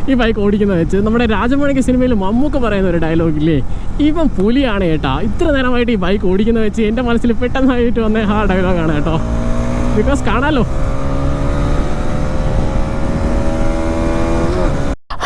ഈ ബൈക്ക് ഓടിക്കുന്നത് വെച്ച്. നമ്മുടെ രാജമൗഴി സിനിമയിൽ മമ്മൂക്ക പറയുന്ന ഒരു ഡയലോഗില്ലേ, ഇവൻ പുലിയാണ് കേട്ടോ, ഇത്ര നേരമായിട്ട് ഈ ബൈക്ക് ഓടിക്കുന്നത് വെച്ച് എൻ്റെ മനസ്സിൽ പെട്ടെന്നായിട്ട് വന്ന ആ ഡയലോഗാണ് കേട്ടോ. ബിക്കോസ് കാണാമല്ലോ.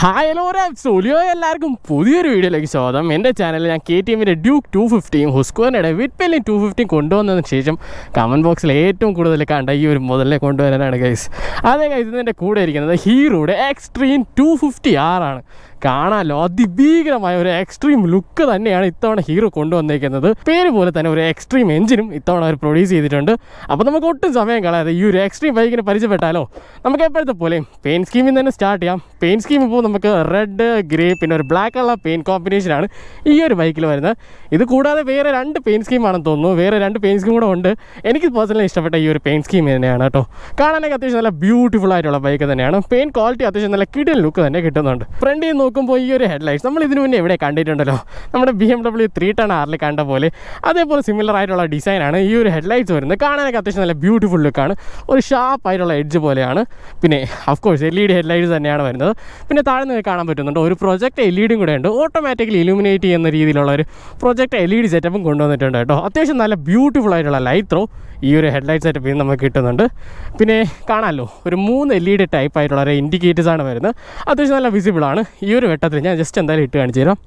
ഹായ് ഹലോ സോലിയോ, എല്ലാവർക്കും പുതിയൊരു വീഡിയോയിലേക്ക് സ്വാഗതം. എൻ്റെ ചാനലിൽ ഞാൻ KTMൻ്റെ ഡ്യൂക്ക് 250യും ഹുസ്ക്വറിൻ്റെ വിറ്റ്പെല്ലിൻ 250യും കൊണ്ടുവന്നതിന് ശേഷം കമൻറ്റ് ബോക്സിൽ ഏറ്റവും കൂടുതൽ കണ്ട ഈ ഒരു മുതലിനെ കൊണ്ടുവരാനാണ് ഗൈസ്. അതേ ഗൈസ്, ഇതിൻ്റെ കൂടെ ഇരിക്കുന്നത് ഹീറോയുടെ എക്സ്ട്രീം 250R ആണ്. കാണാമല്ലോ, അതിഭീകരമായ ഒരു എക്സ്ട്രീം ലുക്ക് തന്നെയാണ് ഇത്തവണ ഹീറോ കൊണ്ടുവന്നേക്കുന്നത്. പേര് പോലെ തന്നെ ഒരു എക്സ്ട്രീം എഞ്ചിനും ഇത്തവണ അവർ പ്രൊഡ്യൂസ് ചെയ്തിട്ടുണ്ട്. അപ്പോൾ നമുക്ക് ഒട്ടും സമയം കളയാതെ ഈ ഒരു എക്സ്ട്രീം ബൈക്കിനെ പരിചയപ്പെട്ടാലോ. നമുക്ക് എപ്പോഴത്തെ പോലെയും പെയിൻറ്റ് സ്കീമിൽ തന്നെ സ്റ്റാർട്ട് ചെയ്യാം. പെയിൻറ്റ് സ്കീം ഇപ്പോൾ നമുക്ക് റെഡ്, ഗ്രേ, പിന്നെ ഒരു ബ്ലാക്ക് കളർ പെയിൻറ്റ് കോമ്പിനേഷനാണ് ഈ ഒരു ബൈക്കിൽ വരുന്നത്. ഇത് കൂടാതെ വേറെ 2 പെയിൻറ്റ് സ്കീമാണെന്ന് തോന്നുന്നു. വേറെ 2 പെയിൻറ്റ് സ്കീം കൂടെ ഉണ്ട്. എനിക്ക് പേഴ്സണലി ഇഷ്ടപ്പെട്ട ഈ ഒരു പെയിൻറ്റ് സ്കീം തന്നെയാണ് കേട്ടോ. കാണാനൊക്കെ അത്യാവശ്യം നല്ല ബ്യൂട്ടിഫുൾ ആയിട്ടുള്ള ബൈക്ക് തന്നെയാണ്. പെയിൻറ്റ് ക്വാളിറ്റി അത്യാവശ്യം നല്ല കിടിലൻ ലുക്ക് തന്നെ കിട്ടുന്നുണ്ട്. ഫ്രണ്ടിൽ നോക്കുമ്പോൾ ഈ ഒരു ഹെഡ്ലൈറ്റ്സ് നമ്മൾ ഇതിനു മുന്നേ എവിടെ കണ്ടിട്ടുണ്ടല്ലോ, നമ്മുടെ BMW 310R കണ്ട പോലെ അതേപോലെ സിമിലർ ആയിട്ടുള്ള ഡിസൈനാണ് ഈ ഒരു ഹെഡ്ലൈറ്റ്സ് വരുന്നത്. കാണാനൊക്കെ അത്യാവശ്യം നല്ല ബ്യൂട്ടിഫുൾ ലുക്കാണ്. ഒരു ഷാർപ്പായിട്ടുള്ള എഡ്ജ് പോലെയാണ്. പിന്നെ ഓഫ്കോഴ്സ് LED ഹെഡ്ലൈറ്റ്സ് തന്നെയാണ് വരുന്നത്. പിന്നെ താഴെ നിന്ന് കാണാൻ പറ്റുന്നുണ്ട് ഒരു പ്രൊജക്ട് LED കൂടെ ഉണ്ട്. ഓട്ടോമാറ്റിക്കലി ഇലുമിനേറ്റ് ചെയ്യുന്ന രീതിയിലുള്ള ഒരു പ്രൊജക്ട് LED സെറ്റപ്പും കൊണ്ടുവന്നിട്ടുണ്ട് കേട്ടോ. അത്യാവശ്യം നല്ല ബ്യൂട്ടിഫുൾ ആയിട്ടുള്ള ലൈറ്റ് ത്രോ ഈ ഒരു ഹെഡ്ലൈറ്റ് സെറ്റപ്പിൽ നിന്ന് നമുക്ക് കിട്ടുന്നുണ്ട്. പിന്നെ കാണാമല്ലോ, ഒരു 3 LED ടൈപ്പ് ആയിട്ടുള്ള ഒരു ഇൻഡിക്കേറ്റേഴ്സാണ് വരുന്നത്. അത്യാവശ്യം നല്ല വിസിബിളാണ്. ഈ ഒരു വെട്ടത്തിൽ ഞാൻ ജസ്റ്റ് എന്തായാലും ഇട്ട് കാണിച്ചു തരാം.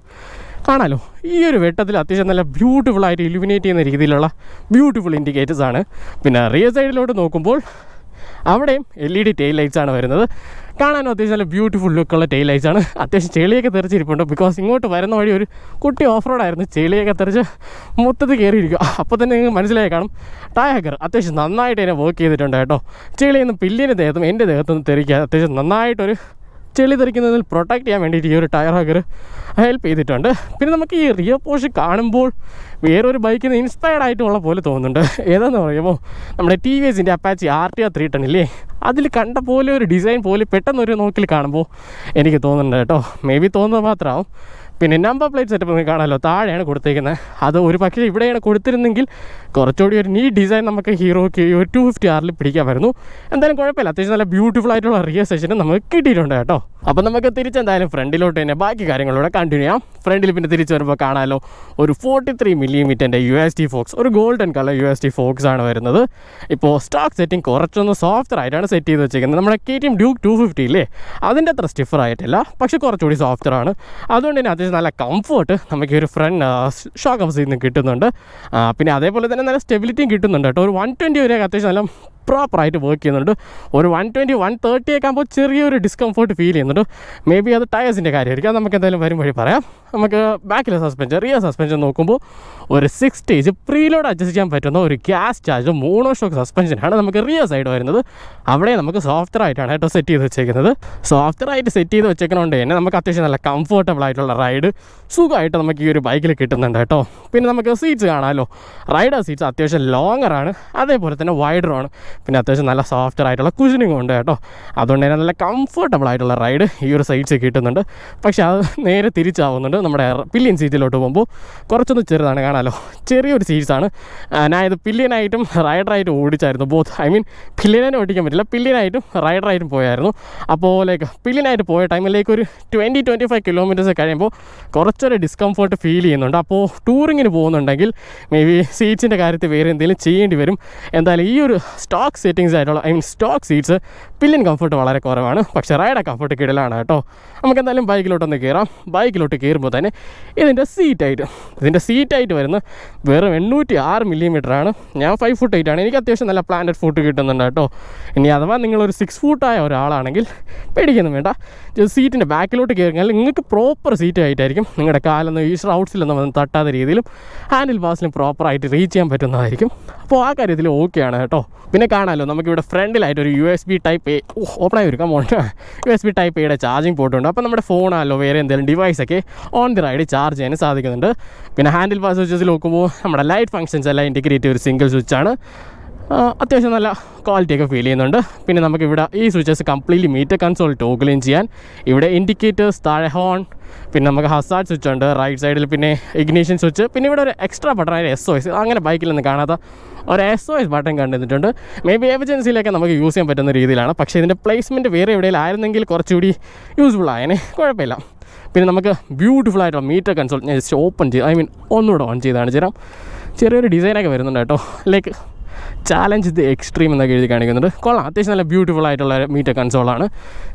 കാണാമല്ലോ, ഈ ഒരു വെട്ടത്തിൽ അത്യാവശ്യം നല്ല ബ്യൂട്ടിഫുള്ളായിട്ട് ഇലുമിനേറ്റ് ചെയ്യുന്ന രീതിയിലുള്ള ബ്യൂട്ടിഫുൾ ഇൻഡിക്കേറ്റേഴ്സാണ്. പിന്നെ റിയർ സൈഡിലോട്ട് നോക്കുമ്പോൾ അവിടെയും LED ടെയിൽ ലൈറ്റ്സാണ് വരുന്നത്. കാണാനും അത്യാവശ്യം നല്ല ബ്യൂട്ടിഫുൾ ലുക്കുള്ള ടെയിൽ ലൈറ്റ്സാണ്. അത്യാവശ്യം ചെളിയൊക്കെ തെറിച്ചിരിപ്പുണ്ട്. ബിക്കോസ് ഇങ്ങോട്ട് വരുന്ന വഴി ഒരു കുട്ടി ഓഫ് റോഡായിരുന്നു. ചെളിയൊക്കെ തെറിച്ച് മൊത്തത്തിൽ കയറിയിരിക്കുക. അപ്പോൾ തന്നെ നിങ്ങൾക്ക് മനസ്സിലായി കാണും ടയർ അത്യാവശ്യം നന്നായിട്ട് തന്നെ വർക്ക് ചെയ്തിട്ടുണ്ട് കേട്ടോ. ചെളിയൊന്നും പില്ലിൻ്റെ ദേഹത്തും എൻ്റെ ദേഹത്തൊന്നും തെറിക്കുക അത്യാവശ്യം നന്നായിട്ടൊരു ചെളി തെറിക്കുന്നതിൽ പ്രൊട്ടക്റ്റ് ചെയ്യാൻ വേണ്ടിയിട്ട് ഈ ഒരു ടയർ ഹാഗർ ഹെൽപ്പ് ചെയ്തിട്ടുണ്ട്. പിന്നെ നമുക്ക് ഈ റിയർ പോർഷൻ കാണുമ്പോൾ വേറൊരു ബൈക്കിൽ നിന്ന് ഇൻസ്പയർഡ് ആയിട്ടുള്ള പോലെ തോന്നുന്നുണ്ട്. ഏതാണെന്ന് പറയുമ്പോൾ നമ്മുടെ TVSൻ്റെ അപ്പാച്ചി RTR 310 ഇല്ലേ, അതിൽ കണ്ട പോലെ ഒരു ഡിസൈൻ പോലെ പെട്ടെന്നൊരു നോക്കിൽ കാണുമ്പോൾ എനിക്ക് തോന്നുന്നുണ്ട് കേട്ടോ. മേ ബി തോന്നുന്നത് മാത്രമാവും. പിന്നെ നമ്പർ പ്ലേറ്റ് സെറ്റപ്പ് നിങ്ങൾക്ക് കാണാമല്ലോ, താഴെയാണ് കൊടുത്തേക്കുന്നത്. അത് ഒരു പക്ഷേ ഇവിടെയാണ് കൊടുത്തിരുന്നെങ്കിൽ കുറച്ചുകൂടി ഒരു നീ ഡിസൈൻ നമുക്ക് ഹീറോയ്ക്ക് ഒരു 250R പിടിക്കാമായിരുന്നു. എന്തായാലും കുഴപ്പമില്ല, അത്യാവശ്യം നല്ല ബ്യൂട്ടിഫുൾ ആയിട്ടുള്ള റിയർ സെക്ഷനും നമുക്ക് കിട്ടിയിട്ടുണ്ട് കേട്ടോ. അപ്പോൾ നമുക്ക് തിരിച്ചെന്തായാലും ഫ്രണ്ടിലോട്ട് തന്നെ ബാക്കി കാര്യങ്ങളൂടെ കണ്ടിന്യൂ ചെയ്യാം. ഫ്രണ്ടിൽ പിന്നെ തിരിച്ച് വരുമ്പോൾ കാണാമല്ലോ, ഒരു 43 മില്ലിമീറ്ററിൻ്റെ USD ഫോക്സ്, ഒരു ഗോൾഡൻ കളർ USD ഫോക്സ് ആണ് വരുന്നത്. ഇപ്പോൾ സ്റ്റോക്ക് സെറ്റിംഗ് കുറച്ചൊന്ന് സോഫ്റ്റർ ആയിട്ടാണ് സെറ്റ് ചെയ്ത് വെച്ചിരിക്കുന്നത്. നമ്മുടെ KTM ഡ്യൂക്ക് 250 ഇല്ലേ, അതിൻ്റെ അത്ര സ്റ്റിഫർ ആയിട്ടില്ല, പക്ഷേ കുറച്ചുകൂടി സോഫ്റ്ററാണ്. അതുകൊണ്ട് തന്നെ അത്യാവശ്യം നല്ല കംഫർട്ട് നമുക്ക് ഒരു ഫ്രണ്ട് ഷോക്ക് ഹൗസിൽ നിന്ന് കിട്ടുന്നുണ്ട്. പിന്നെ അതേപോലെ തന്നെ നല്ല സ്റ്റെബിലിറ്റിയും കിട്ടുന്നുണ്ട് കേട്ടോ. ഒരു 120 വരെയൊക്കെ അത്യാവശ്യം നല്ല പ്രോപ്പറായിട്ട് വർക്ക് ചെയ്യുന്നുണ്ട്. ഒരു 120, 130 ഒക്കെ ആകുമ്പോൾ ചെറിയൊരു ഡിസ്കംഫർട്ട് ഫീൽ ചെയ്യുന്നുണ്ട്. മേ ബി അത് ടയേഴ്സിൻ്റെ കാര്യമായിരിക്കും. അത് നമുക്ക് എന്തായാലും വരും വഴി പറയാം. നമുക്ക് ബാക്കിലെ സസ്പെൻഷൻ, റിയർ സസ്പെൻഷൻ നോക്കുമ്പോൾ ഒരു 6 സ്റ്റേജ് പ്രീലോഡ് അഡ്ജസ്റ്റ് ചെയ്യാൻ പറ്റുന്ന ഒരു ഗ്യാസ് ചാർജ് മോണോഷോക്ക് സസ്പെൻഷനാണ് നമുക്ക് റിയർ സൈഡ് വരുന്നത്. അവിടെ നമുക്ക് സോഫ്റ്ററായിട്ടാണ് കേട്ടോ സെറ്റ് ചെയ്ത് വെച്ചേക്കുന്നത്. സോഫ്റ്ററായിട്ട് സെറ്റ് ചെയ്ത് വെച്ചേക്കുന്നതുകൊണ്ട് തന്നെ നമുക്ക് അത്യാവശ്യം നല്ല കംഫർട്ടബിൾ ആയിട്ടുള്ള റൈഡ് സുഖമായിട്ട് നമുക്ക് ഈ ഒരു ബൈക്കിൽ കിട്ടുന്നുണ്ട് കേട്ടോ. പിന്നെ നമുക്ക് സീറ്റ്സ് കാണാമല്ലോ, റൈഡർ സീറ്റ്സ് അത്യാവശ്യം ലോങ്ങറാണ്, അതേപോലെ തന്നെ വൈഡറുമാണ്. പിന്നെ അത്യാവശ്യം നല്ല സോഫ്റ്റർ ആയിട്ടുള്ള കുഷനിങ്ങും ഉണ്ട് കേട്ടോ. അതുകൊണ്ട് തന്നെ നല്ല കംഫർട്ടബിൾ ആയിട്ടുള്ള റൈഡ് ഈ ഒരു സൈഡ്സ് കിട്ടുന്നുണ്ട്. പക്ഷേ അത് നേരെ തിരിച്ചാവുന്നുണ്ട്. നമ്മുടെ പില്ലിയൻ സീറ്റിലോട്ട് പോകുമ്പോൾ കുറച്ചൊന്ന് ചെറുതാണ്. കാണാമല്ലോ, ചെറിയൊരു സീറ്റ്സാണ്. ഞാൻ ഇത് പില്ലിയനായിട്ടും റൈഡറായിട്ടും ഓടിച്ചായിരുന്നു. ഐ മീൻ പില്ലിയനെ ഓടിക്കാൻ പറ്റില്ല, പില്ലിയനായിട്ടും റൈഡറായിട്ടും പോയായിരുന്നു. അപ്പോൾ ലൈക്ക് പില്ലിയനായിട്ട് പോയ ടൈമിലേക്ക് ഒരു 20-25 കിലോമീറ്റേഴ്സ് കഴിയുമ്പോൾ കുറച്ചൊരു ഡിസ്കംഫർട്ട് ഫീൽ ചെയ്യുന്നുണ്ട്. അപ്പോൾ ടൂറിങ്ങിന് പോകുന്നുണ്ടെങ്കിൽ മേ ബി സീറ്റ്സിൻ്റെ കാര്യത്തിൽ വേറെ എന്തെങ്കിലും ചെയ്യേണ്ടി വരും. എന്തായാലും ഈ ഒരു സ്റ്റോക്ക് സെറ്റിങ്സ് ആയിട്ടുള്ള സ്റ്റോക്ക് സീറ്റ്സ് പില്ലിയൻ കംഫർട്ട് വളരെ കുറവാണ്, പക്ഷേ റൈഡർ കംഫർട്ട് കിടലാണ് കേട്ടോ. നമുക്ക് എന്തായാലും ബൈക്കിലോട്ടൊന്ന് കയറാം. ബൈക്കിലോട്ട് കയറുമ്പോൾ തന്നെ ഇതിൻ്റെ സീറ്റായിട്ട് വരുന്ന വെറും 806 മില്ലിമീറ്ററാണ്. ഞാൻ 5 ഫുട്ട് 8 ആണ്. എനിക്ക് അത്യാവശ്യം നല്ല പ്ലാന്റഡ് ഫുട്ട് കിട്ടുന്നുണ്ട് കേട്ടോ. ഇനി അഥവാ നിങ്ങളൊരു 6 ഫുട്ടായ ഒരാളാണെങ്കിൽ പേടിക്കൊന്നും വേണ്ട. സീറ്റിൻ്റെ ബാക്കിലോട്ട് കയറിയാൽ നിങ്ങൾക്ക് പ്രോപ്പർ സീറ്റ് ആയിട്ടായിരിക്കും. നിങ്ങളുടെ കാലൊന്നും ഈ ഷ്രൗട്ട്സിലൊന്നും വന്ന് തട്ടാത്ത രീതിയിലും ഹാൻഡിൽ ബാസിലും പ്രോപ്പറായിട്ട് റീച്ച് ചെയ്യാൻ പറ്റുന്നതായിരിക്കും. അപ്പോൾ ആ കാര്യത്തിൽ ഓക്കെയാണ് കേട്ടോ. പിന്നെ കാണാമല്ലോ, നമുക്കിവിടെ ഫ്രണ്ടിലായിട്ട് ഒരു USB Type A ഓപ്പണായി വരും. USB Type Aയുടെ ചാർജിങ് പോർട്ടുണ്ട്. അപ്പോൾ നമ്മുടെ ഫോണാലോ വേറെ എന്തെങ്കിലും ഡിവൈസൊക്കെ ഓൺ ദി റൈഡ് ചാർജ് ചെയ്യാൻ സാധിക്കുന്നുണ്ട്. പിന്നെ ഹാൻഡിൽ ബാർ സ്വിച്ചസിൽ നോക്കുമ്പോൾ നമ്മുടെ ലൈറ്റ് ഫങ്ഷൻസ് എല്ലാം ഇൻറ്റിഗ്രേറ്റ് ഒരു സിംഗിൾ സ്വിച്ചാണ്. അത്യാവശ്യം നല്ല ക്വാളിറ്റിയൊക്കെ ഫീൽ ചെയ്യുന്നുണ്ട്. പിന്നെ നമുക്കിവിടെ ഈ switches completely meter console toggling ചെയ്യാൻ ഇവിടെ ഇൻഡിക്കേറ്റേഴ്സ്, താഴെ ഹോൺ, പിന്നെ നമുക്ക് ഹസാർഡ് സ്വിച്ച് ഉണ്ട് റൈറ്റ് സൈഡിൽ, പിന്നെ ഇഗ്നീഷൻ സ്വിച്ച്, പിന്നെ ഇവിടെ ഒരു എക്സ്ട്രാ ബട്ടൺ ആയ SOS, അങ്ങനെ ബൈക്കിലൊന്നും കാണാത്ത ഒരു SOS ബട്ടൺ കണ്ടിട്ടുണ്ട്. മേ ബി എമർജൻസിയിലൊക്കെ നമുക്ക് യൂസ് ചെയ്യാൻ പറ്റുന്ന രീതിയിലാണ്. പക്ഷേ ഇതിൻ്റെ പ്ലേസ്മെൻറ്റ് വേറെ എവിടെയെങ്കിലും ആയിരുന്നെങ്കിൽ കുറച്ചുകൂടി യൂസ്ഫുൾ ആയതിനെ, കുഴപ്പമില്ല. പിന്നെ നമുക്ക് ബ്യൂട്ടിഫുൾ ആയിട്ടുള്ള മീറ്റർ കൺസോൾ ഞാൻ ജസ്റ്റ് ഓപ്പൺ ചെയ്ത് ഒന്നുകൂടെ ഓൺ ചെയ്ത് കാണിച്ചു തരാം. ചെറിയൊരു ഡിസൈനൊക്കെ വരുന്നുണ്ട് കേട്ടോ, ലൈക്ക് ചാലഞ്ച് ദി എക്സ്ട്രീം എന്നൊക്കെ എഴുതി കാണിക്കുന്നുണ്ട്. കൊള്ളാം, അത്യാവശ്യം നല്ല ബ്യൂട്ടിഫുൾ ആയിട്ടുള്ള മീറ്റർ കൺസോളാണ്.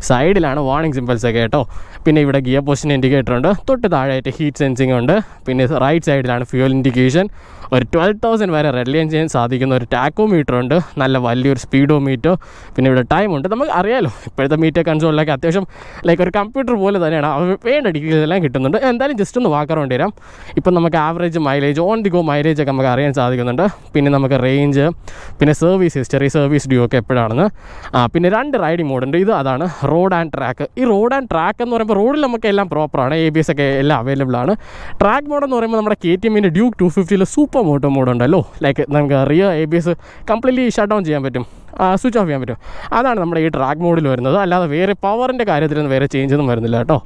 സൈഡിലാണ് വാർണിംഗ് സിമ്പിൾസ് ഒക്കെ കേട്ടോ. പിന്നെ ഇവിടെ ഗിയർ പൊസിഷൻ ഇൻഡിക്കേറ്റർ ഉണ്ട്, തൊട്ട് താഴെയായിട്ട് ഹീറ്റ് സെൻസിങ് ഉണ്ട്. പിന്നെ റൈറ്റ് സൈഡിലാണ് ഫ്യൂൽ ഇൻഡിക്കേഷൻ. ഒരു 12,000 വരെ റെഡ്ലിയൻ ചെയ്യാൻ സാധിക്കുന്ന ഒരു ടാക്കോമീറ്റർ ഉണ്ട്, നല്ല വലിയൊരു സ്പീഡോമീറ്റർ. പിന്നെ ഇവിടെ ടൈം ഉണ്ട്. നമുക്ക് അറിയാലോ ഇപ്പോഴത്തെ മീറ്റർ കൺസോളിലൊക്കെ അത്യാവശ്യം ലൈക്ക് ഒരു കമ്പ്യൂട്ടർ പോലെ തന്നെയാണ്, വേണ്ട ഡീറ്റെയിൽസ് എല്ലാം കിട്ടുന്നുണ്ട്. എന്തായാലും ജസ്റ്റ് ഒന്ന് വാക്ക് അറൗണ്ട് തരാം. ഇപ്പം നമുക്ക് average mileage, on the go mileage ഒക്കെ നമുക്ക് അറിയാൻ സാധിക്കുന്നുണ്ട്. പിന്നെ നമുക്ക് റേഞ്ച്, പിന്നെ സർവീസ് ഹിസ്റ്ററി, സർവീസ് ഡ്യൂ ഒക്കെ എപ്പോഴാണെന്ന്. പിന്നെ 2 റൈഡിംഗ് മോഡുണ്ട്. അതാണ് റോഡ് ആൻഡ് ട്രാക്ക്. ഈ റോഡ് ആൻഡ് ട്രാക്ക് എന്ന് പറയുമ്പോൾ റോഡിൽ നമുക്ക് എല്ലാം പ്രോപ്പറാണ്, ABS ഒക്കെ എല്ലാം അവൈലബിൾ ആണ്. ട്രാക്ക് മോഡ് എന്ന് പറയുമ്പോൾ നമ്മുടെ KTMൻ്റെ ഡ്യൂക്ക് 250 സൂപ്പർ മോട്ടോ മോഡുണ്ടല്ലോ, ലൈക്ക് നമുക്ക് rear ABS completely shut down ചെയ്യാൻ പറ്റും, സ്വിച്ച് ഓഫ് ചെയ്യാൻ പറ്റും. അതാണ് നമ്മുടെ ഈ ട്രാക്ക് മോഡിൽ വരുന്നത്. അല്ലാതെ വേറെ പവറിൻ്റെ കാര്യത്തിലൊന്നും വേറെ ചേഞ്ച് ഒന്നും വരുന്നില്ല കേട്ടോ.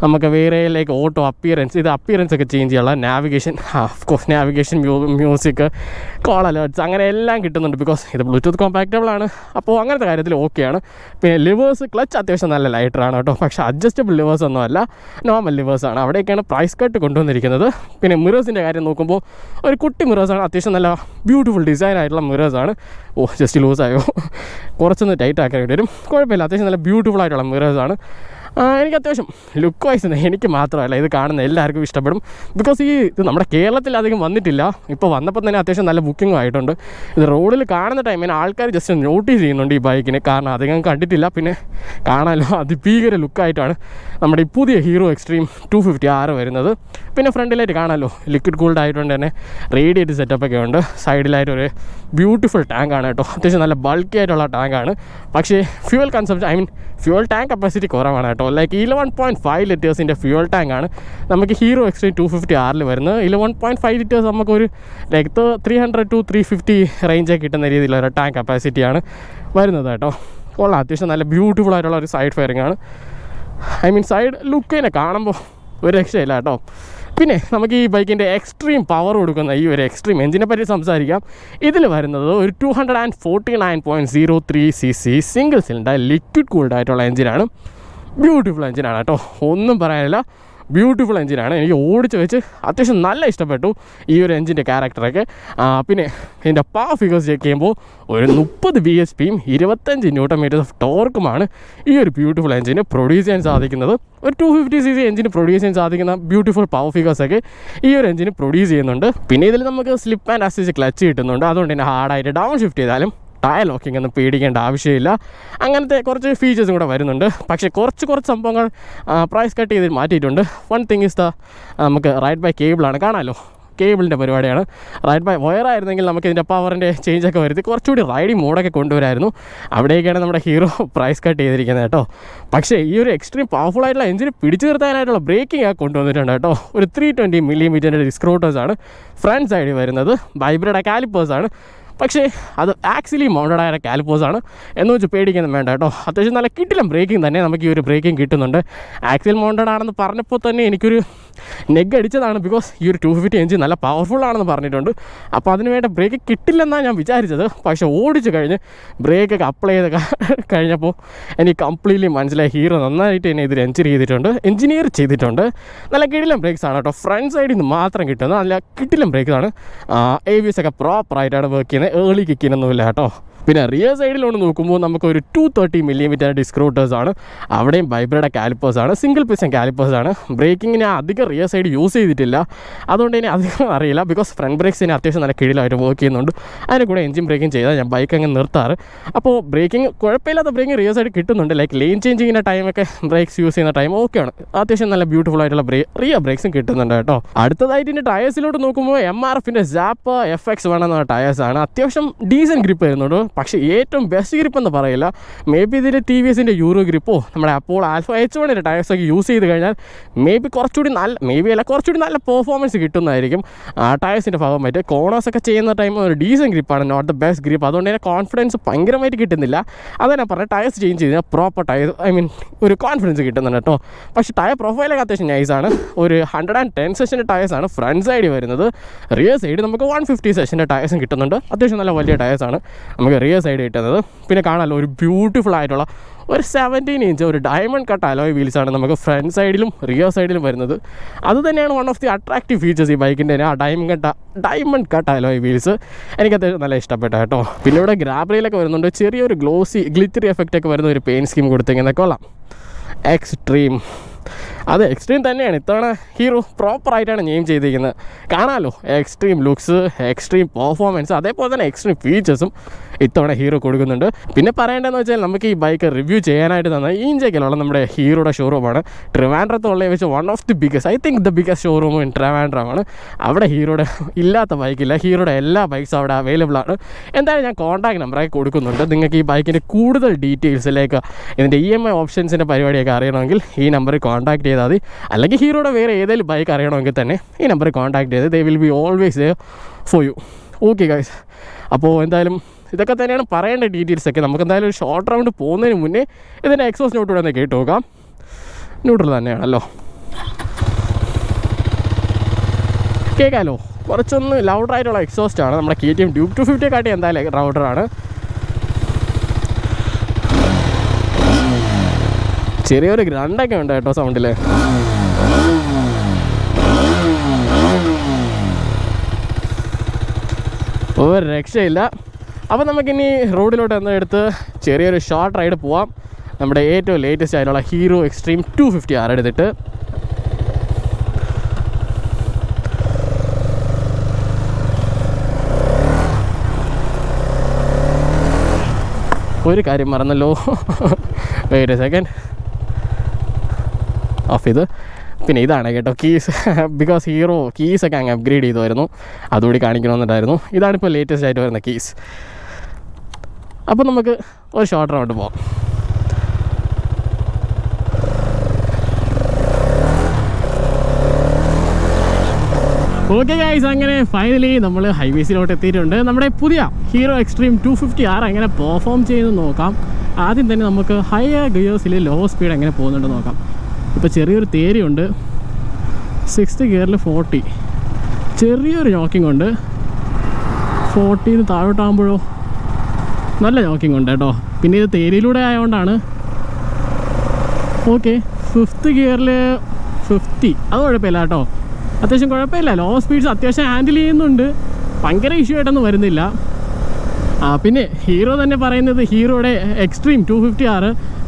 നമുക്ക് വേറെ ലൈക്ക് ഓട്ടോ അപ്പിയറൻസ്, ഇത് അപ്പിയറൻസ് ഒക്കെ ചേഞ്ച് ചെയ്യാനുള്ള navigation, of course navigation, music, call alerts, അങ്ങനെ എല്ലാം കിട്ടുന്നുണ്ട്. ബിക്കോസ് ഇത് ബ്ലൂടൂത്ത് കോമ്പാക്റ്റബിൾ ആണ്. അപ്പോൾ അങ്ങനത്തെ കാര്യത്തിൽ ഓക്കെയാണ്. പിന്നെ ലിവേഴ്സ്, ക്ലച്ച് അത്യാവശ്യം നല്ല ലൈറ്ററാണ് കേട്ടോ. പക്ഷേ അഡ്ജസ്റ്റബിൾ ലിവേഴ്സ് ഒന്നും അല്ല, നോർമൽ ലിവേഴ്സാണ്. അവിടെയൊക്കെയാണ് പ്രൈസ് കട്ട് കൊണ്ടുവന്നിരിക്കുന്നത്. പിന്നെ മിറേഴ്സിൻ്റെ കാര്യം നോക്കുമ്പോൾ ഒരു കുട്ടി മിറേഴ്സാണ്, അത്യാവശ്യം നല്ല ബ്യൂട്ടിഫുൾ ഡിസൈൻ ആയിട്ടുള്ള മിറേഴ്സാണ്. ജസ്റ്റ് ലൂസായോ, കുറച്ചൊന്ന് ടൈറ്റ് ആക്കാൻ വരും, കുഴപ്പമില്ല. അത്യാവശ്യം നല്ല ബ്യൂട്ടിഫുൾ ആയിട്ടുള്ള മിറേഴ്സാണ്. എനിക്ക് അത്യാവശ്യം ലുക്ക് വൈസ് എനിക്ക് മാത്രമല്ല, ഇത് കാണുന്ന എല്ലാവർക്കും ഇഷ്ടപ്പെടും. ബിക്കോസ് ഇത് നമ്മുടെ കേരളത്തിൽ അധികം വന്നിട്ടില്ല. ഇപ്പോൾ വന്നപ്പോൾ തന്നെ അത്യാവശ്യം നല്ല ബുക്കിങ്ങും ആയിട്ടുണ്ട്. ഇത് റോഡിൽ കാണുന്ന ടൈമിന് ആൾക്കാർ ജസ്റ്റ് നോട്ടീസ് ചെയ്യുന്നുണ്ട് ഈ ബൈക്കിന്, കാരണം അധികം കണ്ടിട്ടില്ല. പിന്നെ കാണാമല്ലോ, അതിഭീകര ലുക്കായിട്ടാണ് നമ്മുടെ ഈ പുതിയ ഹീറോ എക്സ്ട്രീം 250R വരുന്നത്. പിന്നെ ഫ്രണ്ടിലായിട്ട് കാണാമല്ലോ, ലിക്വിഡ് കൂൾഡ് ആയതുകൊണ്ട് തന്നെ റേഡിയേറ്റർ സെറ്റപ്പൊക്കെ ഉണ്ട്. സൈഡിലായിട്ടൊരു ബ്യൂട്ടിഫുൾ ടാങ്കാണ് കേട്ടോ, അത്യാവശ്യം നല്ല ബൾക്കി ആയിട്ടുള്ള ടാങ്കാണ്. പക്ഷേ fuel consumption, fuel tank capacity കുറവാണ് കേട്ടോ. ലൈക്ക് 11.5 ലിറ്റേഴ്സിൻ്റെ ഫ്യൂവൽ ടാങ്കാണ് നമുക്ക് ഹീറോ എക്സ്ട്രീം 250R വരുന്നത്. 11.5 ലിറ്റേഴ്സ് നമുക്കൊരു ലൈക്ക് 300 to 350 റേഞ്ചൊക്കെ കിട്ടുന്ന രീതിയിലൊരു ടാങ്ക് കപ്പാസിറ്റിയാണ് വരുന്നത് കേട്ടോ. കൊള്ളാം, അത്യാവശ്യം നല്ല ബ്യൂട്ടിഫുൾ ആയിട്ടുള്ള ഒരു സൈഡ് ഫെയറിംഗ് ആണ്. സൈഡ് ലുക്കിനെ കാണുമ്പോൾ ഒരു രക്ഷയില്ല കേട്ടോ. പിന്നെ നമുക്ക് ഈ ബൈക്കിൻ്റെ എക്സ്ട്രീം പവർ കൊടുക്കുന്ന ഈ ഒരു എക്സ്ട്രീം എഞ്ചിനെ പറ്റി സംസാരിക്കാം. ഇതിൽ വരുന്നത് ഒരു 249.03 cc single cylinder liquid cooled ആയിട്ടുള്ള എഞ്ചിനാണ്. ബ്യൂട്ടിഫുൾ എഞ്ചിനാണ് കേട്ടോ, ഒന്നും പറയാനില്ല. ബ്യൂട്ടിഫുൾ എഞ്ചിനാണ്. എനിക്ക് ഓടിച്ച് വെച്ച് അത്യാവശ്യം നല്ല ഇഷ്ടപ്പെട്ടു ഈ ഒരു എഞ്ചിൻ്റെ ക്യാരക്ടറൊക്കെ. പിന്നെ ഇതിൻ്റെ പവർ ഫിഗേഴ്സ് ചെക്ക് ചെയ്യുമ്പോൾ ഒരു 30 bhpയും 25 Nm ഓഫ് ടോർക്കുമാണ് ഈ ഒരു ബ്യൂട്ടിഫുൾ എഞ്ചിന് പ്രൊഡ്യൂസ് ചെയ്യാൻ സാധിക്കുന്നത്. ഒരു 250cc എഞ്ചിന് പ്രൊഡ്യൂസ് ചെയ്യാൻ സാധിക്കുന്ന ബ്യൂട്ടിഫുൾ പവർ ഫിഗേഴ്സൊക്കെ ഈ ഒരു എഞ്ചിന് പ്രൊഡ്യൂസ് ചെയ്യുന്നുണ്ട്. പിന്നെ ഇതിൽ നമുക്ക് സ്ലിപ്പ് ആൻഡ് അസിസ്റ്റ് ക്ലച്ച് കിട്ടുന്നുണ്ട്. അതുകൊണ്ട് തന്നെ ഹാർഡായിട്ട് ഡൗൺ ഷിഫ്റ്റ് ചെയ്താലും ടയർ ലോക്കിംഗ് ഒന്നും പേടിക്കേണ്ട ആവശ്യമില്ല. അങ്ങനത്തെ കുറച്ച് ഫീച്ചേഴ്സും കൂടെ വരുന്നുണ്ട്. പക്ഷേ കുറച്ച് സംഭവങ്ങൾ പ്രൈസ് കട്ട് ചെയ്ത് മാറ്റിയിട്ടുണ്ട്. വൺ തിങ് ഇസ് നമുക്ക് റൈഡ് ബൈ കേബിളാണ്, കാണാമല്ലോ, കേബിളിൻ്റെ പരിപാടിയാണ്. റൈഡ് ബൈ വയറായിരുന്നെങ്കിൽ നമുക്ക് ഇതിൻ്റെ പവറിൻ്റെ ചേഞ്ചൊക്കെ വരുത്തി കുറച്ചുകൂടി റൈഡിങ് മോഡൊക്കെ കൊണ്ടുവരായിരുന്നു. അവിടേക്കാണ് നമ്മുടെ ഹീറോ പ്രൈസ് കട്ട് ചെയ്തിരിക്കുന്നത് കേട്ടോ. പക്ഷേ ഈ ഒരു എക്സ്ട്രീം പവർഫുൾ ആയിട്ടുള്ള എഞ്ചിന് പിടിച്ചു നിർത്താനായിട്ടുള്ള ബ്രേക്കിംഗ് ഒക്കെ കൊണ്ടുവന്നിട്ടുണ്ട് കേട്ടോ. ഒരു 320 mm ഡിസ്ക് റോട്ടേഴ്സാണ് ഫ്രണ്ട് സൈഡിൽ വരുന്നത്. വൈബ്രേഡ് കാലിപ്പേഴ്സാണ്, പക്ഷേ അത് ആക്ച്വലി മൗണ്ടഡ് ആയ കാലിപ്പേഴ്സാണ് എന്ന് വെച്ച് പേടിക്കൊന്നും വേണ്ട കേട്ടോ. അത്യാവശ്യം നല്ല കിട്ടില്ല ബ്രേക്കിംഗ് തന്നെ നമുക്ക് ഈ ഒരു ബ്രേക്കിംഗ് കിട്ടുന്നുണ്ട്. ആക്ച്വൽ മൗണ്ടഡ് ആണെന്ന് പറഞ്ഞപ്പോൾ തന്നെ എനിക്കൊരു നെഗ് അടിച്ചതാണ്. ബിക്കോസ് ഈ ഒരു 250 എഞ്ചിൻ നല്ല പവർഫുൾ ആണെന്ന് പറഞ്ഞിട്ടുണ്ട്. അപ്പോൾ അതിന് വേണ്ട ബ്രേക്ക് കിട്ടില്ലെന്നാണ് ഞാൻ വിചാരിച്ചത്. പക്ഷേ ഓടിച്ച് കഴിഞ്ഞ് ബ്രേക്കൊക്കെ അപ്ലൈ ചെയ്ത് കഴിഞ്ഞപ്പോൾ എനിക്ക് കംപ്ലീറ്റ്ലി മനസ്സിലായി ഹീറോ നന്നായിട്ട് തന്നെ ഇതിൽ എഞ്ചിനീയർ ചെയ്തിട്ടുണ്ട്. നല്ല കിടിലം ബ്രേക്സാണ് കേട്ടോ. ഫ്രണ്ട് സൈഡിൽ നിന്ന് മാത്രം കിട്ടുന്നത് നല്ല കിടിലം ബ്രേക്സാണ്. ABS ഒക്കെ പ്രോപ്പറായിട്ടാണ് വർക്ക് ചെയ്യുന്നത്, ഏർലി കിക്കിനൊന്നുമില്ല കേട്ടോ. പിന്നെ റിയർ സൈഡിലോട്ട് നോക്കുമ്പോൾ നമുക്കൊരു 230 mm ഡിസ്ക് റോട്ടേഴ്സാണ്. അവിടെയും വൈബ്രേഡ് കാലിപ്പേഴ്സാണ്, സിംഗിൾ പിസ്റ്റൺ കാലിപ്പേഴ്സാണ്. ബ്രേക്കിങ്ങിന് അധികം റിയർ സൈഡ് യൂസ് ചെയ്തിട്ടില്ല, അതുകൊണ്ട് തന്നെ അധികം അറിയില്ല. ബിക്കോസ് ഫ്രണ്ട് ബ്രേക്സിന് അത്യാവശ്യം നല്ല കിടിലായിട്ട് വർക്ക് ചെയ്യുന്നുണ്ട്. അതിന് കൂടെ എഞ്ചിൻ ബ്രേക്കിംഗ് ചെയ്താൽ ഞാൻ ബൈക്ക് അങ്ങ് നിർത്താറ്. അപ്പോൾ ബ്രേക്കിംഗ് കുഴപ്പമില്ലാത്ത ബ്രേക്കിംഗ് റിയർ സൈഡ് കിട്ടുന്നുണ്ട്. ലൈക്ക് ലെയിൻ ചേഞ്ചിങ്ങിൻ്റെ ടൈമൊക്കെ ബ്രേക്സ് യൂസ് ചെയ്യുന്ന ടൈം ഓക്കെയാണ്. അത്യാവശ്യം നല്ല ബ്യൂട്ടിഫുൾ ആയിട്ടുള്ള റിയർ ബ്രേക്സും കിട്ടുന്നുണ്ട് കേട്ടോ. അടുത്തതായിട്ട് ഇതിൻ്റെ ടയേഴ്സിലോട്ട് നോക്കുമ്പോൾ MRFിൻ്റെ Zappa FX1 എന്ന ടയേഴ്സാണ്. അത്യാവശ്യം ഡീസൻറ്റ് ഗ്രിപ്പ് വരുന്നുണ്ട്. പക്ഷേ ഏറ്റവും ബെസ്റ്റ് ഗ്രിപ്പ് എന്ന് പറയില്ല. മേ ബി ഇതിൽ ടി വി എസിൻ്റെ യൂറോ ഗ്രിപ്പോ നമ്മുടെ അപ്പോൾ ആൽഫ H1 ടയേഴ്സൊക്കെ യൂസ് ചെയ്ത് കഴിഞ്ഞാൽ മേ ബി കുറച്ചുകൂടി നല്ല പെർഫോമൻസ് കിട്ടുന്നതായിരിക്കും ആ ടയേഴ്സിൻ്റെ ഭാഗമായിട്ട്. കോണേഴ്സൊക്കെ ചെയ്യുന്ന ടൈം ഒരു ഡീസൻറ്റ് ഗ്രിപ്പാണ്, നോട്ട് ദ ബെസ്റ്റ് ഗ്രിപ്പ്. അതുകൊണ്ട് തന്നെ കോൺഫിഡൻസ് ഭയങ്കരമായിട്ട് കിട്ടുന്നില്ല. അതാണ് ഞാൻ പറഞ്ഞത്, ടയേഴ്സ് ചേഞ്ച് ചെയ്താൽ പ്രോപ്പർ ടയർ ഒരു കോൺഫിഡൻസ് കിട്ടുന്നുണ്ട് കേട്ടോ. പക്ഷേ ടയർ പ്രൊഫൈലൊക്കെ അത്യാവശ്യം നൈസാണ്. ഒരു 110 സെഷൻ്റെ ടയേഴ്സാണ് ഫ്രണ്ട് സൈഡ് വരുന്നത്. റിയർ സൈഡ് നമുക്ക് 150 സെഷൻ്റെ ടയേഴ്സും കിട്ടുന്നുണ്ട്. അത്യാവശ്യം നല്ല വലിയ ടയേഴ്സാണ് നമുക്ക് റിയർ സൈഡ് കിട്ടുന്നത്. പിന്നെ കാണാമല്ലോ ഒരു ബ്യൂട്ടിഫുൾ ആയിട്ടുള്ള ഒരു 17 ഇഞ്ച് ഒരു ഡയമണ്ട് കട്ട് അലോയ് വീൽസാണ് നമുക്ക് ഫ്രണ്ട് സൈഡിലും റിയർ സൈഡിലും വരുന്നത്. അത് തന്നെയാണ് one of the attractive features ഈ ബൈക്കിൻ്റെ തന്നെ. ആ ഡയമണ്ട് കട്ട് അലോയ് വീൽസ് എനിക്ക് അത്യാവശ്യം നല്ല ഇഷ്ടപ്പെട്ട കേട്ടോ. പിന്നെ ഇവിടെ ഗ്രാബ് റെയിലൊക്കെ വരുന്നുണ്ട്, ചെറിയൊരു ഗ്ലിറ്ററി എഫക്റ്റ് ഒക്കെ വരുന്ന ഒരു പെയിൻറ്റ് സ്കീം കൊടുത്തിങ്ങനെ കൊള്ളാം. എക്സ്ട്രീം, അത് എക്സ്ട്രീം തന്നെയാണ്. ഇത്തവണ ഹീറോ പ്രോപ്പറായിട്ടാണ് നെയിം ചെയ്തിരിക്കുന്നത്. കാണാമല്ലോ എക്സ്ട്രീം ലുക്സ്, എക്സ്ട്രീം പെർഫോമൻസ്, അതേപോലെ തന്നെ എക്സ്ട്രീം ഫീച്ചേഴ്സും ഇത്തവണ ഹീറോ കൊടുക്കുന്നുണ്ട്. പിന്നെ പറയേണ്ടതെന്ന് വെച്ചാൽ നമുക്ക് ഈ ബൈക്ക് റിവ്യൂ ചെയ്യാനായിട്ട് തന്ന ഈഞ്ചയ്ക്കലുള്ള നമ്മുടെ ഹീറോയുടെ ഷോറൂമാണ്. ട്രിവാൻഡ്രത്തുള്ള വെച്ച് one of the biggest, I think the biggest showroom in ട്രിവാൻഡ്രമാണ്. അവിടെ ഹീറോയുടെ ഇല്ലാത്ത ബൈക്കില്ല, ഹീറോയുടെ എല്ലാ ബൈക്സും അവിടെ അവൈലബിൾ ആണ്. എന്തായാലും ഞാൻ കോൺടാക്ട് നമ്പറായി കൊടുക്കുന്നുണ്ട്. നിങ്ങൾക്ക് ഈ ബൈക്കിൻ്റെ കൂടുതൽ ഡീറ്റെയിൽസിലേക്ക് ഇതിൻ്റെ EMI ഓപ്ഷൻസിൻ്റെ പരിപാടിയൊക്കെ അറിയണമെങ്കിൽ ഈ നമ്പറിൽ കോൺടാക്ട് ചെയ്താൽ മതി. അല്ലെങ്കിൽ ഹീറോയുടെ വേറെ ഏതെങ്കിലും ബൈക്ക് അറിയണമെങ്കിൽ തന്നെ ഈ നമ്പറിൽ കോൺടാക്ട് ചെയ്ത് they will be always there for you. Okay guys, അപ്പോൾ എന്തായാലും ഇതൊക്കെ തന്നെയാണ് പറയേണ്ട ഡീറ്റെയിൽസൊക്കെ. നമുക്ക് എന്തായാലും ഒരു ഷോർട്ട് റൗണ്ട് പോകുന്നതിന് മുന്നേ ഇതിൻ്റെ എക്സോസ് നോട്ട് ഇവിടെ കേട്ട് നോക്കാം. ന്യൂട്രൽ തന്നെയാണല്ലോ, കേൾക്കാമല്ലോ. കുറച്ചൊന്ന് ലൗഡറായിട്ടുള്ള എക്സോസ്റ്റാണ്. നമ്മുടെ KTM Duke 250 കാട്ടി എന്തായാലും റൗഡറാണ്. ചെറിയൊരു ഗ്രണ്ടൊക്കെ ഉണ്ട് കേട്ടോ സൗണ്ടിൽ. ഒരു രക്ഷയില്ല. അപ്പോൾ നമുക്കിനി റോഡിലോട്ട് എടുത്ത് ചെറിയൊരു ഷോർട്ട് റൈഡ് പോവാം. നമ്മുടെ ഏറ്റവും ലേറ്റസ്റ്റ് ആയിട്ടുള്ള ഹീറോ എക്സ്ട്രീം 250R എടുത്തിട്ട്. ഒരു കാര്യം മറന്നല്ലോ, വെയിറ്റ് എ സെക്കൻഡ്, ഓഫ് ഇത്. പിന്നെ ഇതാണ് കേട്ടോ കീസ്, ബിക്കോസ് ഹീറോ കീസൊക്കെ അങ്ങ് അപ്ഗ്രേഡ് ചെയ്തുമായിരുന്നു, അതുകൂടി കാണിക്കണമെന്നുണ്ടായിരുന്നു. ഇതാണിപ്പോൾ ലേറ്റസ്റ്റ് ആയിട്ട് വരുന്ന കീസ്. അപ്പോൾ നമുക്ക് ഒരു ഷോർട്ട് റൗണ്ട് പോകാം. ഓക്കെ ഗൈസ്, അങ്ങനെ ഫൈനലി നമ്മൾ ഹൈവേസിലോട്ട് എത്തിയിട്ടുണ്ട്. നമ്മുടെ പുതിയ ഹീറോ എക്സ്ട്രീം 250R എങ്ങനെ പെർഫോം ചെയ്യുന്നത് നോക്കാം. ആദ്യം തന്നെ നമുക്ക് ഹയർ ഗിയേഴ്സിൽ ലോ സ്പീഡ് എങ്ങനെ പോകുന്നുണ്ട് നോക്കാം. ഇപ്പോൾ ചെറിയൊരു തേരിയുണ്ട്, 6th ഗിയറിൽ 40, ചെറിയൊരു നോക്കിംഗ് ഉണ്ട്. 40 താഴോട്ടാകുമ്പോഴോ നല്ല നോക്കിംഗ് ഉണ്ട് കേട്ടോ. പിന്നെ ഇത് തേരിയിലൂടെ ആയതുകൊണ്ടാണ്. ഓക്കെ, 5th ഗിയറിൽ 50, അത് കുഴപ്പമില്ല കേട്ടോ, അത്യാവശ്യം കുഴപ്പമില്ല. ലോ സ്പീഡ്സ് അത്യാവശ്യം ഹാൻഡിൽ ചെയ്യുന്നുണ്ട്, ഭയങ്കര ഇഷ്യൂ ആയിട്ടൊന്നും വരുന്നില്ല. പിന്നെ ഹീറോ തന്നെ പറയുന്നത് ഹീറോയുടെ എക്സ്ട്രീം 250R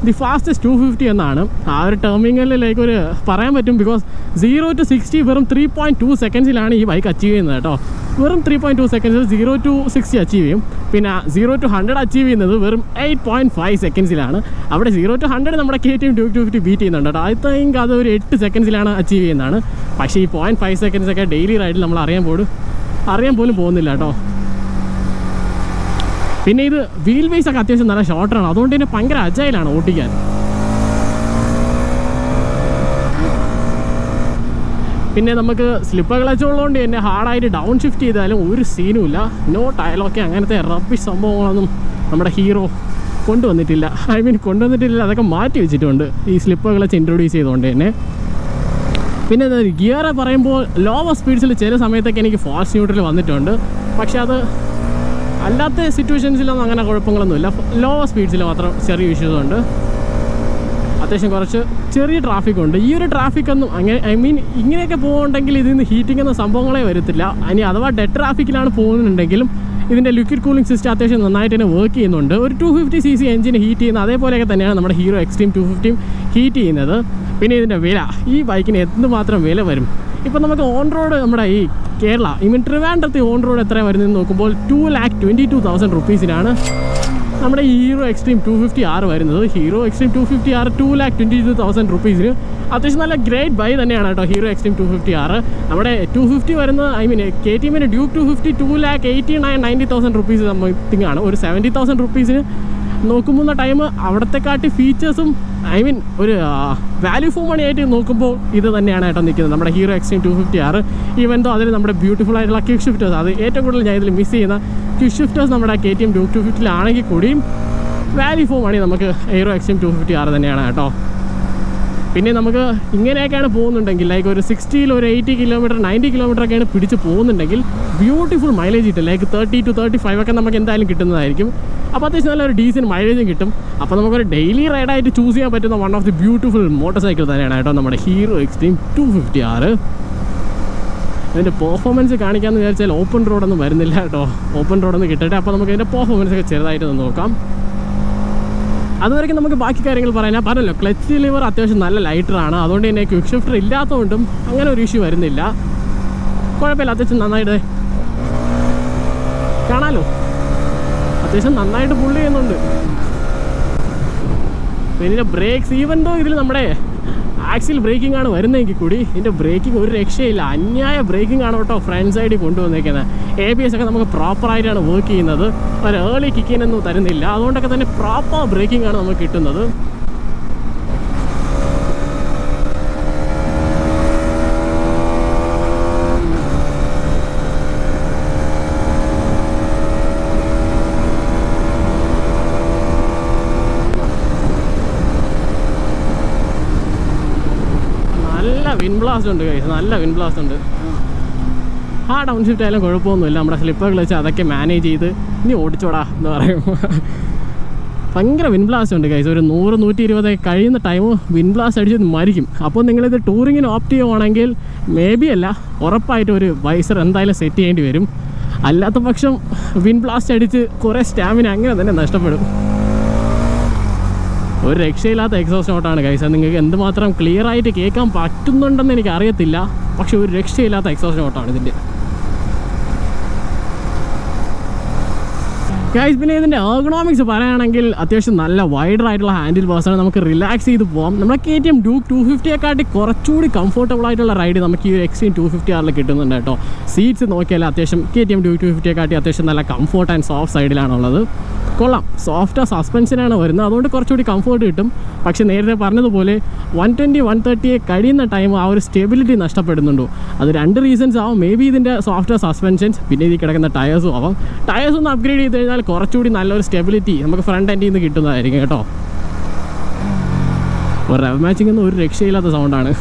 ദി ഫാസ്റ്റസ്റ്റ് 250 എന്നാണ്. ആ ഒരു ടെർമിനലിലേക്ക് ഒരു പറയാൻ പറ്റും. ബിക്കോസ് 0 to 60 വെറും 3.2 സെക്കൻഡ്സിലാണ് ഈ ബൈക്ക് അച്ചീവ് ചെയ്യുന്നത് കേട്ടോ. വെറും 3.2 സെക്കൻഡ്സിൽ 0 to 60 അച്ചീവ് ചെയ്യും. പിന്നെ 0 to 100 അച്ചീവ് ചെയ്യുന്നത് വെറും 8.5 സെക്കൻഡ്സിലാണ്. അവിടെ 0 to 100 നമ്മുടെ KTM Duke 250 ബീറ്റ് ചെയ്യുന്നുണ്ട് കേട്ടോ. ഐ തിങ്ക് അത് ഒരു 8 സെക്കൻഡ്സിലാണ് അച്ചീവ് ചെയ്യുന്നതാണ്. പക്ഷേ ഈ 0.5 സെക്കൻഡ്സൊക്കെ ഡെയിലി റൈഡിൽ നമ്മൾ അറിയാൻ പോലും പോകുന്നില്ല കേട്ടോ. പിന്നെ ഇത് വീൽ ബേസ് ഒക്കെ അത്യാവശ്യം നല്ല ഷോർട്ടറാണ്, അതുകൊണ്ട് തന്നെ ഭയങ്കര അജൈലാണ് ഓട്ടിക്കാൻ. പിന്നെ നമുക്ക് സ്ലിപ്പർ ക്ലച്ച് ഉള്ളതുകൊണ്ട് തന്നെ ഹാർഡായിട്ട് ഡൗൺ ഷിഫ്റ്റ് ചെയ്താലും ഒരു സീനുമില്ല. നോ ടയലൊക്കെ അങ്ങനത്തെ റബ്ബിഷ് സംഭവങ്ങളൊന്നും നമ്മുടെ ഹീറോ കൊണ്ടുവന്നിട്ടില്ല. അതൊക്കെ മാറ്റി വെച്ചിട്ടുണ്ട് ഈ സ്ലിപ്പർ ക്ലച്ച് ഇൻട്രൊഡ്യൂസ് ചെയ്തുകൊണ്ട് തന്നെ. പിന്നെ ഗിയർ പറയുമ്പോൾ ലോവർ സ്പീഡ്സിൽ ചില സമയത്തൊക്കെ എനിക്ക് ഫാസ്റ്റ് ന്യൂട്രൽ വന്നിട്ടുണ്ട്. പക്ഷെ അത് അല്ലാത്ത സിറ്റുവേഷൻസിലൊന്നും അങ്ങനെ കുഴപ്പങ്ങളൊന്നുമില്ല. ലോവർ സ്പീഡ്സിൽ മാത്രം ചെറിയ ഇഷ്യൂസ് ഉണ്ട്. അത്യാവശ്യം കുറച്ച് ചെറിയ ട്രാഫിക്കുണ്ട്. ഈ ഒരു ട്രാഫിക്കൊന്നും അങ്ങനെ ഇങ്ങനെയൊക്കെ പോകുന്നുണ്ടെങ്കിൽ ഇതിൽ നിന്ന് ഹീറ്റിംഗ് എന്ന സംഭവങ്ങളെ വരത്തില്ല. ഇനി അഥവാ ഡെഡ് ട്രാഫിക്കിലാണ് പോകുന്നുണ്ടെങ്കിലും ഇതിൻ്റെ ലിക്വിഡ് കൂളിംഗ് സിസ്റ്റം അത്യാവശ്യം നന്നായിട്ട് തന്നെ വർക്ക് ചെയ്യുന്നുണ്ട്. ഒരു 250cc എഞ്ചിന് ഹീറ്റ് ചെയ്യുന്ന അതേപോലെയൊക്കെ തന്നെയാണ് നമ്മുടെ ഹീറോ എക്സ്ട്രീം 250 ഹീറ്റ് ചെയ്യുന്നത്. പിന്നെ ഇതിൻ്റെ വില, ഈ ബൈക്കിന് എന്തുമാത്രം വില വരും. ഇപ്പോൾ നമുക്ക് ഓൺ റോഡ് നമ്മുടെ ഈ കേരള ട്രിവാൻഡ്രത്ത് ഓൺ റോഡ് എത്ര വരുന്നതെന്ന് നോക്കുമ്പോൾ 2,22,000 റുപ്പീസിനാണ് നമ്മുടെ ഹീറോ എക്സ്ട്രീം 250R വരുന്നത്. ഹീറോ എക്സ്ട്രീം 250R 2,22,000 റുപ്പീസിന് അത്യാവശ്യം നല്ല ഗ്രേറ്റ് ബൈ തന്നെയാണ് കേട്ടോ ഹീറോ എക്സ്ട്രീം 250R. നമ്മുടെ 250 വരുന്നത് KTM ഡ്യൂക്ക് 250 2,89,90,000 റുപ്പീസ് സംതിങ് ആണ്. ഒരു 70,000 റുപ്പീസിന് നോക്കുമ്പോൾ ടൈം അവിടത്തെക്കാട്ടി ഫീച്ചേഴ്സും ഒരു വാല്യൂ ഫോർ മണി ആയിട്ട് നോക്കുമ്പോൾ ഇത് തന്നെയാണ് കേട്ടോ നിൽക്കുന്നത് നമ്മുടെ hero extreme 250R. Even though അതിൽ നമ്മുടെ ബ്യൂട്ടിഫുൾ ആയിട്ടുള്ള ക്വിക്ക് ഷിഫ്റ്റേഴ്സ്, അത് ഏറ്റവും കൂടുതൽ ഞാൻ ഇതിൽ മിസ് ചെയ്യുന്ന ക്വിക്ക് ഷിഫ്റ്റേഴ്സ് നമ്മുടെ KTM ഡ്യൂക്ക് 250 കൂടിയും വാല്യൂ ഫോർ മണി നമുക്ക് ഹീറോ എക്സ്ട്രീം 250R തന്നെയാണ് കേട്ടോ. പിന്നെ നമുക്ക് ഇങ്ങനെയൊക്കെയാണ് പോകുന്നുണ്ടെങ്കിൽ ലൈക്ക് ഒരു 60 ഒരു 80 കിലോമീറ്റർ 90 കിലോമീറ്ററൊക്കെയാണ് പിടിച്ച് പോകുന്നുണ്ടെങ്കിൽ ബ്യൂട്ടിഫുൾ മൈലേജ് കിട്ടും. ലൈക്ക് 30 to 35 ഒക്കെ നമുക്ക് എന്തായാലും കിട്ടുന്നതായിരിക്കും. അപ്പോൾ അത്യാവശ്യം നല്ലൊരു ഡീസൻറ്റ് മൈലേജും കിട്ടും. അപ്പോൾ നമുക്കൊരു ഡെയിലി റൈഡായിട്ട് ചൂസ് ചെയ്യാൻ പറ്റുന്ന one of the beautiful motor cycle തന്നെയാണ് കേട്ടോ നമ്മുടെ ഹീറോ എക്സ്ട്രീം 250R. ഇതിൻ്റെ പെർഫോമൻസ് കാണിക്കാമെന്ന് വിചാരിച്ചാൽ ഓപ്പൺ റോഡൊന്നും വരുന്നില്ല കേട്ടോ. ഓപ്പൺ റോഡൊന്നും കിട്ടട്ടെ, അപ്പോൾ നമുക്ക് ഇതിൻ്റെ പെർഫോമൻസ് ഒക്കെ ചെറുതായിട്ട് നോക്കാം. അതുവരെയ്ക്കും നമുക്ക് ബാക്കി കാര്യങ്ങൾ പറയാൻ പറഞ്ഞല്ലോ. ക്ലച്ച് ലിവർ അത്യാവശ്യം നല്ല ലൈറ്ററാണ്, അതുകൊണ്ട് തന്നെ ക്വിക്ക് ഷിഫ്റ്റർ ഇല്ലാത്തതുകൊണ്ടും അങ്ങനെ ഒരു ഇഷ്യൂ വരുന്നില്ല. കുഴപ്പമില്ല, അത്യാവശ്യം നന്നായിട്ട് കാണാമല്ലോ, അത്യാവശ്യം നന്നായിട്ട് പുള്ളി ചെയ്യുന്നുണ്ട്. പിന്നെ ബ്രേക്സ് ഈവൻ ദോ ഇതിൽ നമ്മുടെ ആക്സിൽ ബ്രേക്കിംഗ് ആണ് വരുന്നതെങ്കിൽ കൂടി ഇതിൻ്റെ ബ്രേക്കിംഗ് ഒരു രക്ഷയില്ല. അന്യായ ബ്രേക്കിംഗ് ആണ് കേട്ടോ ഫ്രണ്ട് സൈഡിൽ കൊണ്ടുവന്നേക്കുന്നത്. ABS ഒക്കെ നമുക്ക് പ്രോപ്പറായിട്ടാണ് വർക്ക് ചെയ്യുന്നത്, ഒരു ഏർലി കിക്കിനൊന്നും തരുന്നില്ല. അതുകൊണ്ടൊക്കെ തന്നെ പ്രോപ്പർ ബ്രേക്കിംഗ് ആണ് നമുക്ക് കിട്ടുന്നത്. വിൻ ബ്ലാസ്റ്റ് ഉണ്ട് കൈസ്, നല്ല വിൻ ബ്ലാസ്റ്റ് ഉണ്ട്. ആ ഡൗൺ ഷിഫ്റ്റ് ആയാലും കുഴപ്പമൊന്നുമില്ല. നമ്മുടെ സ്ലിപ്പറുകൾ വെച്ച് അതൊക്കെ മാനേജ് ചെയ്ത് ഇനി ഓടിച്ചോടാ എന്ന് പറയും. ഭയങ്കര വിൻ ബ്ലാസ്റ്റ് ഉണ്ട് കൈസ്. ഒരു 100-120 കഴിയുന്ന ടൈം വിൻ ബ്ലാസ്റ്റ് അടിച്ച് മരിക്കും. അപ്പോൾ നിങ്ങളിത് ടൂറിങ്ങിന് ഓപ്റ്റ് ചെയ്യുവാണെങ്കിൽ മേ ബി അല്ല, ഉറപ്പായിട്ട് ഒരു വൈസർ എന്തായാലും സെറ്റ് ചെയ്യേണ്ടി വരും. അല്ലാത്ത പക്ഷം വിൻ ബ്ലാസ്റ്റ് അടിച്ച് കുറേ സ്റ്റാമിന അങ്ങനെ തന്നെ നഷ്ടപ്പെടും. ഒരു രക്ഷയില്ലാത്ത എക്സോസ്റ്റ് നോട്ടാണ് കൈസ്. നിങ്ങൾക്ക് എന്തുമാത്രം ക്ലിയർ ആയിട്ട് കേൾക്കാൻ പറ്റുന്നുണ്ടെന്ന് എനിക്ക് അറിയത്തില്ല, പക്ഷെ ഒരു രക്ഷയില്ലാത്ത എക്സോസ്റ്റ് നോട്ടാണ് ഇതിൻ്റെ ഗൈസ്. പിന്നെ ഇതിൻ്റെ എർഗണോമിക്സ് പറയുകയാണെങ്കിൽ അത്യാവശ്യം നല്ല വൈഡർ ആയിട്ടുള്ള ഹാൻഡിൽ ബാർസാണ്, നമുക്ക് റിലാക്സ് ചെയ്ത് പോകാം. നമ്മുടെ KTM ഡ്യൂക്ക് 250യെക്കാട്ടി കുറച്ചുകൂടി കംഫർട്ടബിൾ ആയിട്ടുള്ള റൈഡ് നമുക്ക് ഈ ഒരു എക്സ്ട്രീം 250R കിട്ടുന്നുണ്ട് കേട്ടോ. സീറ്റ്സ് നോക്കിയാൽ അത്യാവശ്യം KTM ഡ്യൂക്ക് 250യെക്കാട്ടി അത്യാവശ്യം നല്ല കംഫർട്ട് ആൻഡ് സോഫ്റ്റ് സൈഡിലാണുള്ളത്. കൊള്ളാം, സോഫ്റ്റ് സസ്പെൻഷനാണ് വരുന്നത്, അതുകൊണ്ട് കുറച്ചുകൂടി കംഫർട്ട് കിട്ടും. പക്ഷേ നേരത്തെ പറഞ്ഞതുപോലെ 120-130 കഴിയുന്ന ടൈം ആ ഒരു സ്റ്റെബിലിറ്റി നഷ്ടപ്പെടുന്നുണ്ടോ. അത് രണ്ട് റീസൺസ് ആവും. മേ ബി ഇതിൻ്റെ സോഫ്റ്റ് സസ്പെൻഷൻസ്, പിന്നെ ഇതിൽ കിടക്കുന്ന ടയേഴ്സും ആവാം. ടയേഴ്സ് ഒന്ന് അപ്ഗ്രേഡ് ചെയ്ത് കഴിഞ്ഞാൽ കുറച്ചുകൂടി നല്ലൊരു സ്റ്റെബിലിറ്റി നമുക്ക് ഫ്രണ്ട് എൻഡിൽ നിന്ന് കിട്ടുന്നതായിരിക്കും കേട്ടോ. ഒരു റെവ് മാച്ചിങ് ഒന്നും ഒരു രക്ഷയില്ലാത്ത സൗണ്ടാണ്.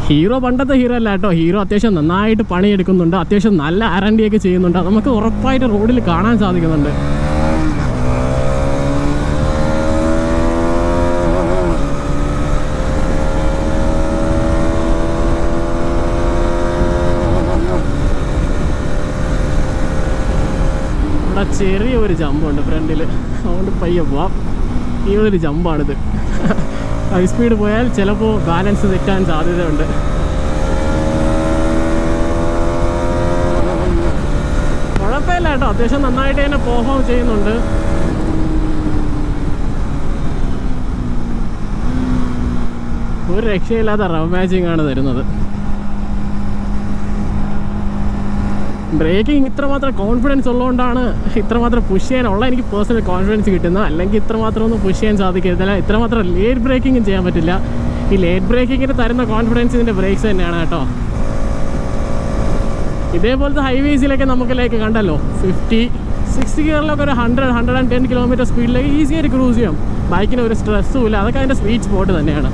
ഹീറോ പണ്ടത്തെ ഹീറോ അല്ല കേട്ടോ. ഹീറോ അത്യാവശ്യം നന്നായിട്ട് പണിയെടുക്കുന്നുണ്ട്, അത്യാവശ്യം നല്ല R&D ഒക്കെ ചെയ്യുന്നുണ്ട്. നമുക്ക് ഉറപ്പായിട്ട് റോഡിൽ കാണാൻ സാധിക്കുന്നുണ്ട്. ഇവിടെ ചെറിയൊരു ജമ്പുണ്ട് ഫ്രണ്ടിൽ, അതുകൊണ്ട് പയ്യെ പോവാം. ഈ ഒരു ജമ്പാണിത്. ഹൈ സ്പീഡ് പോയാൽ ചിലപ്പോൾ ബാലൻസ് തെറ്റാൻ സാധ്യതയുണ്ട്. കുഴപ്പമില്ല കേട്ടോ, അത്യാവശ്യം നന്നായിട്ട് തന്നെ പെർഫോം ചെയ്യുന്നുണ്ട്. ഒരു രക്ഷയില്ലാത്ത റവ് മാച്ചിങ് ആണ് തരുന്നത്. ബ്രേക്കിംഗ് ഇത്രമാത്രം കോൺഫിഡൻസ് ഉള്ളതുകൊണ്ടാണ് ഇത്രമാത്രം പുഷ് ചെയ്യാനുള്ള എനിക്ക് പേഴ്സണൽ കോൺഫിഡൻസ് കിട്ടുന്നത്. അല്ലെങ്കിൽ ഇത്രമാത്രം ഒന്നും പുഷ് ചെയ്യാൻ സാധിക്കരുതില്ല. ഇത്രമാത്രം ലേറ്റ് ബ്രേക്കിങ്ങും ചെയ്യാൻ പറ്റില്ല. ഈ ലേറ്റ് ബ്രേക്കിങ്ങിന് തരുന്ന കോൺഫിഡൻസ് ഇതിൻ്റെ ബ്രേക്സ് തന്നെയാണ് കേട്ടോ. ഇതേപോലത്തെ ഹൈവേസിലൊക്കെ നമുക്ക് ലൈക്ക് കണ്ടല്ലോ 50-60 ഗിയറിലൊക്കെ ഒരു 100-110 കിലോമീറ്റർ സ്പീഡിലേക്ക് ഈസി ആയിട്ട് ക്രൂസ് ചെയ്യാം. ബൈക്കിന് ഒരു സ്ട്രെസ്സും ഇല്ല. അതൊക്കെ അതിൻ്റെ സ്വീറ്റ് സ്പോട്ട് തന്നെയാണ്.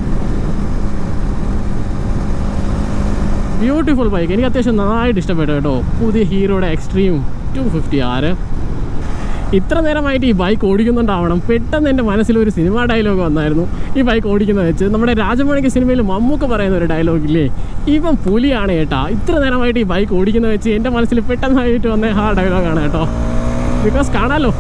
ബ്യൂട്ടിഫുൾ ബൈക്ക്, എനിക്ക് അത്യാവശ്യം നന്നായിട്ട് ഇഷ്ടപ്പെട്ടു കേട്ടോ. പുതിയ ഹീറോയുടെ എക്സ്ട്രീം 250R. ഇത്ര നേരമായിട്ട് ഈ ബൈക്ക് ഓടിക്കുന്നുണ്ടാവണം. പെട്ടെന്ന് എൻ്റെ മനസ്സിലൊരു സിനിമ ഡയലോഗ് വന്നായിരുന്നു ഈ ബൈക്ക് ഓടിക്കുന്നത് വെച്ച്. നമ്മുടെ രാജമാണിക്യ സിനിമയിൽ മമ്മൂക്ക പറയുന്ന ഒരു ഡയലോഗില്ലേ, ഇവൻ പുലിയാണ് കേട്ടാ. ഇത്ര നേരമായിട്ട് ഈ ബൈക്ക് ഓടിക്കുന്നത് വെച്ച് എൻ്റെ മനസ്സിൽ പെട്ടെന്നായിട്ട് വന്ന ആ ഡയലോഗാണ് കേട്ടോ. ബിക്കോസ് കാണാമല്ലോ,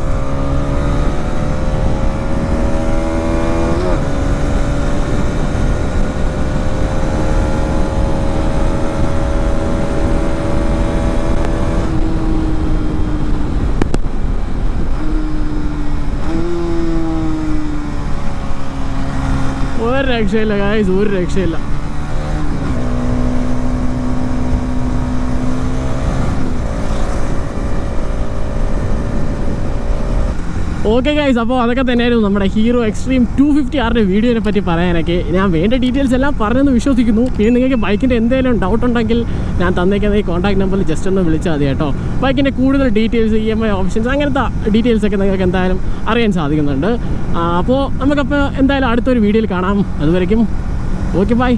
രക്ഷയില്ല ഗൈസ്, ഒരു രക്ഷയില്ല. ഓക്കെ ഗൈസ്, അപ്പോൾ അതൊക്കെ തന്നെയായിരുന്നു നമ്മുടെ ഹീറോ എക്സ്ട്രീം 250R വീഡിയോനെ പറ്റി പറയാനൊക്കെ. ഞാൻ വേണ്ട ഡീറ്റെയിൽസ് എല്ലാം പറഞ്ഞെന്ന് വിശ്വസിക്കുന്നു. പിന്നെ നിങ്ങൾക്ക് ബൈക്കിൻ്റെ എന്തെങ്കിലും ഡൗട്ട് ഉണ്ടെങ്കിൽ ഞാൻ തന്നേക്കുന്ന ഈ കോൺടാക്ട് നമ്പറിൽ ജസ്റ്റ് ഒന്ന് വിളിച്ചാൽ മതി കേട്ടോ. ബൈക്കിൻ്റെ കൂടുതൽ ഡീറ്റെയിൽസ്, EMI ഓപ്ഷൻസ്, അങ്ങനത്തെ ഡീറ്റെയിൽസൊക്കെ നിങ്ങൾക്ക് എന്തായാലും അറിയാൻ സാധിക്കുന്നുണ്ട്. അപ്പോൾ നമുക്കപ്പോൾ എന്തായാലും അടുത്തൊരു വീഡിയോയിൽ കാണാം. അതുവരയ്ക്കും ഓക്കെ, ബൈ.